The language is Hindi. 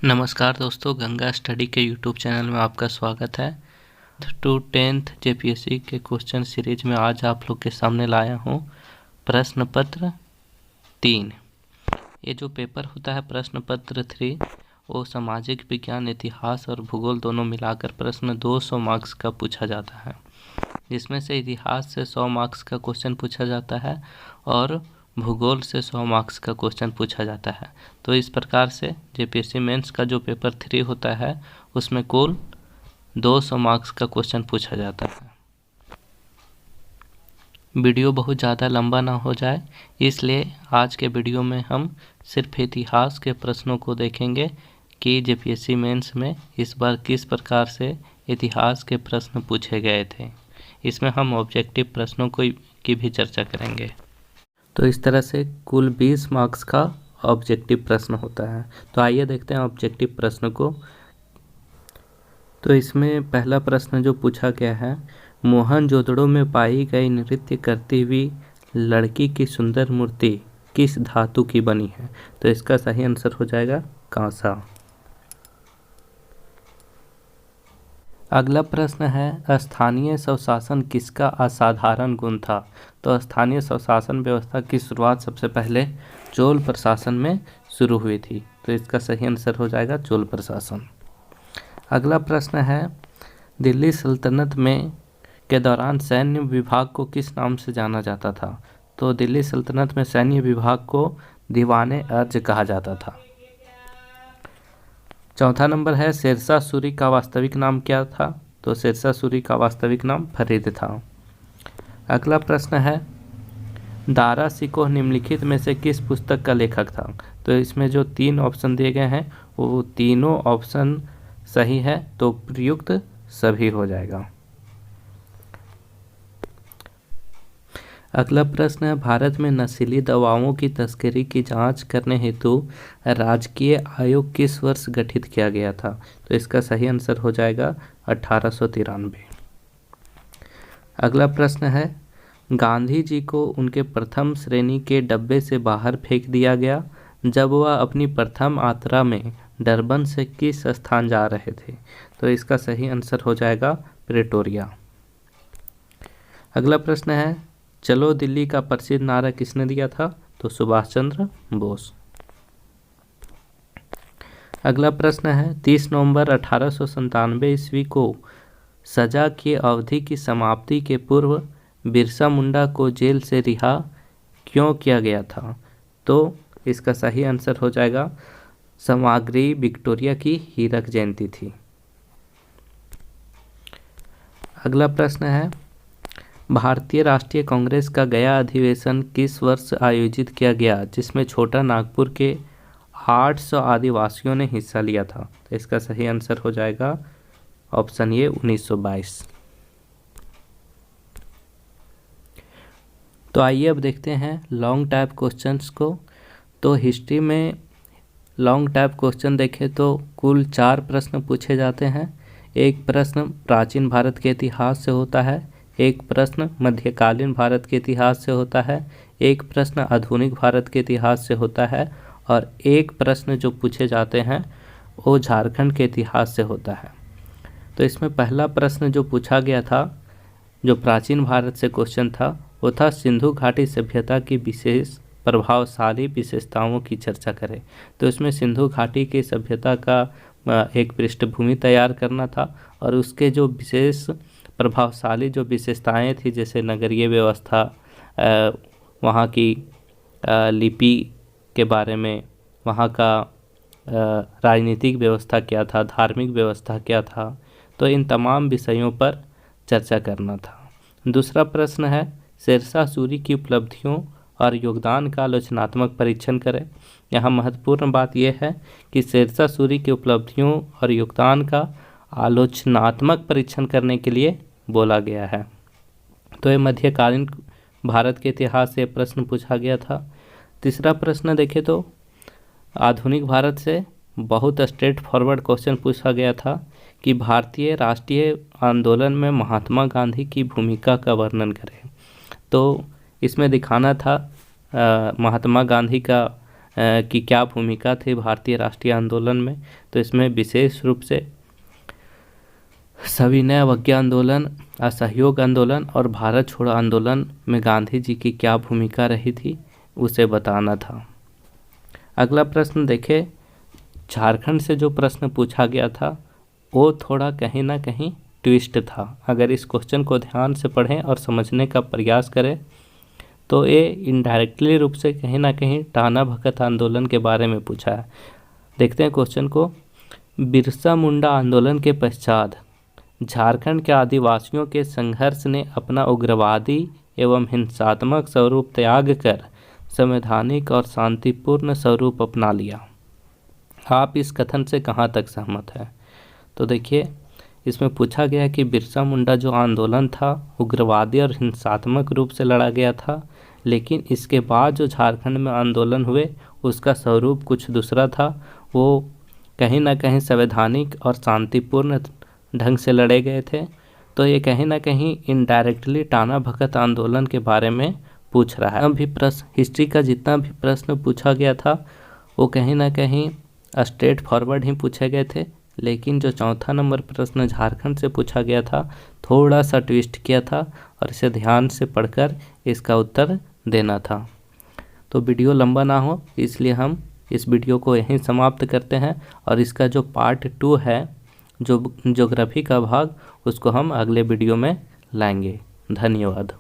नमस्कार दोस्तों, गंगा स्टडी के यूट्यूब चैनल में आपका स्वागत है। टू 10th जेपीएससी के क्वेश्चन सीरीज में आज आप लोग के सामने लाया हूँ प्रश्न पत्र 3। ये जो पेपर होता है प्रश्न पत्र 3 वो सामाजिक विज्ञान, इतिहास और भूगोल दोनों मिलाकर प्रश्न 200 मार्क्स का पूछा जाता है, जिसमें से इतिहास से 100 मार्क्स का क्वेश्चन पूछा जाता है और भूगोल से 100 मार्क्स का क्वेश्चन पूछा जाता है। तो इस प्रकार से जेपीएससी मेंस का जो पेपर 3 होता है उसमें कुल 200 मार्क्स का क्वेश्चन पूछा जाता है। वीडियो बहुत ज़्यादा लंबा ना हो जाए, इसलिए आज के वीडियो में हम सिर्फ इतिहास के प्रश्नों को देखेंगे कि जेपीएससी मेंस में इस बार किस प्रकार से इतिहास के प्रश्न पूछे गए थे। इसमें हम ऑब्जेक्टिव प्रश्नों की भी चर्चा करेंगे। तो इस तरह से कुल 20 मार्क्स का ऑब्जेक्टिव प्रश्न होता है। तो आइए देखते हैं ऑब्जेक्टिव प्रश्न को। तो इसमें पहला प्रश्न जो पूछा गया है, मोहनजोदड़ो में पाई गई नृत्य करती हुई लड़की की सुंदर मूर्ति किस धातु की बनी है? तो इसका सही आंसर हो जाएगा कांसा। अगला प्रश्न है, स्थानीय स्वशासन किसका असाधारण गुण था? तो स्थानीय स्वशासन व्यवस्था की शुरुआत सबसे पहले चोल प्रशासन में शुरू हुई थी। तो इसका सही आंसर हो जाएगा चोल प्रशासन। अगला प्रश्न है, दिल्ली सल्तनत में के दौरान सैन्य विभाग को किस नाम से जाना जाता था? तो दिल्ली सल्तनत में सैन्य विभाग को दीवाने अर्ज कहा जाता था। चौथा नंबर है, शेरशाह सूरी का वास्तविक नाम क्या था? तो शेरशाह सूरी का वास्तविक नाम फरीद था। अगला प्रश्न है, दारा शिकोह निम्नलिखित में से किस पुस्तक का लेखक था? तो इसमें जो 3 ऑप्शन दिए गए हैं वो तीनों ऑप्शन सही है, तो प्रयुक्त सभी हो जाएगा। अगला प्रश्न है, भारत में नशीली दवाओं की तस्करी की जांच करने हेतु राजकीय आयोग किस वर्ष गठित किया गया था? तो इसका सही आंसर हो जाएगा 1893। अगला प्रश्न है, गांधी जी को उनके प्रथम श्रेणी के डब्बे से बाहर फेंक दिया गया जब वह अपनी प्रथम यात्रा में डरबन से किस स्थान जा रहे थे? तो इसका सही आंसर हो जाएगा प्रेटोरिया। अगला प्रश्न है, चलो दिल्ली का प्रसिद्ध नारा किसने दिया था? तो सुभाष चंद्र बोस। अगला प्रश्न है, 30 नवंबर 1897 ईस्वी को सजा की अवधि की समाप्ति के पूर्व बिरसा मुंडा को जेल से रिहा क्यों किया गया था? तो इसका सही आंसर हो जाएगा सामग्री विक्टोरिया की हीरक जयंती थी। अगला प्रश्न है, भारतीय राष्ट्रीय कांग्रेस का गया अधिवेशन किस वर्ष आयोजित किया गया जिसमें छोटा नागपुर के 800 आदिवासियों ने हिस्सा लिया था? तो इसका सही आंसर हो जाएगा ऑप्शन ए 1922। तो आइए अब देखते हैं लॉन्ग टाइप क्वेश्चंस को। तो हिस्ट्री में लॉन्ग टाइप क्वेश्चन देखें तो कुल 4 प्रश्न पूछे जाते हैं। एक प्रश्न प्राचीन भारत के इतिहास से होता है, एक प्रश्न मध्यकालीन भारत के इतिहास से होता है, एक प्रश्न आधुनिक भारत के इतिहास से होता है और एक प्रश्न जो पूछे जाते हैं वो झारखंड के इतिहास से होता है। तो इसमें पहला प्रश्न जो पूछा गया था, जो प्राचीन भारत से क्वेश्चन था, वो था सिंधु घाटी सभ्यता की विशेष प्रभावशाली विशेषताओं की चर्चा करें। तो इसमें सिंधु घाटी की सभ्यता का एक पृष्ठभूमि तैयार करना था और उसके जो विशेष प्रभावशाली जो विशेषताएं थी, जैसे नगरीय व्यवस्था, वहाँ की लिपि के बारे में, वहाँ का राजनीतिक व्यवस्था क्या था, धार्मिक व्यवस्था क्या था, तो इन तमाम विषयों पर चर्चा करना था। दूसरा प्रश्न है, शेरशाह सूरी की उपलब्धियों और योगदान का आलोचनात्मक परीक्षण करें। यहाँ महत्वपूर्ण बात यह है कि शेरशाह सूरी की उपलब्धियों और योगदान का आलोचनात्मक परीक्षण करने के लिए बोला गया है। तो ये मध्यकालीन भारत के इतिहास से प्रश्न पूछा गया था। तीसरा प्रश्न देखें तो आधुनिक भारत से बहुत स्ट्रेट फॉरवर्ड क्वेश्चन पूछा गया था कि भारतीय राष्ट्रीय आंदोलन में महात्मा गांधी की भूमिका का वर्णन करें। तो इसमें दिखाना था महात्मा गांधी का की क्या भूमिका थी भारतीय राष्ट्रीय आंदोलन में। तो इसमें विशेष रूप से सविनय अवज्ञा आंदोलन, असहयोग आंदोलन और भारत छोड़ो आंदोलन में गांधी जी की क्या भूमिका रही थी उसे बताना था। अगला प्रश्न देखें, झारखंड से जो प्रश्न पूछा गया था वो थोड़ा कहीं ना कहीं ट्विस्ट था। अगर इस क्वेश्चन को ध्यान से पढ़ें और समझने का प्रयास करें तो ये इनडायरेक्टली रूप से कहीं ना कहीं टाना भगत आंदोलन के बारे में पूछा है। देखते हैं क्वेश्चन को। बिरसा मुंडा आंदोलन के पश्चात झारखंड के आदिवासियों के संघर्ष ने अपना उग्रवादी एवं हिंसात्मक स्वरूप त्याग कर संवैधानिक और शांतिपूर्ण स्वरूप अपना लिया। आप इस कथन से कहाँ तक सहमत हैं? तो देखिए, इसमें पूछा गया कि बिरसा मुंडा जो आंदोलन था उग्रवादी और हिंसात्मक रूप से लड़ा गया था, लेकिन इसके बाद जो झारखंड में आंदोलन हुए उसका स्वरूप कुछ दूसरा था। वो कहीं ना कहीं संवैधानिक और शांतिपूर्ण ढंग से लड़े गए थे। तो ये कहीं ना कहीं इनडायरेक्टली टाना भगत आंदोलन के बारे में पूछ रहा है। अभी प्रश्न हिस्ट्री का जितना भी प्रश्न पूछा गया था वो कहीं ना कहीं स्ट्रेट फॉरवर्ड ही पूछे गए थे, लेकिन जो चौथा नंबर प्रश्न झारखंड से पूछा गया था थोड़ा सा ट्विस्ट किया था और इसे ध्यान से पढ़कर इसका उत्तर देना था। तो वीडियो लंबा ना हो इसलिए हम इस वीडियो को यहीं समाप्त करते हैं और इसका जो पार्ट 2 है, जो ज्योग्राफी का भाग, उसको हम अगले वीडियो में लाएंगे। धन्यवाद।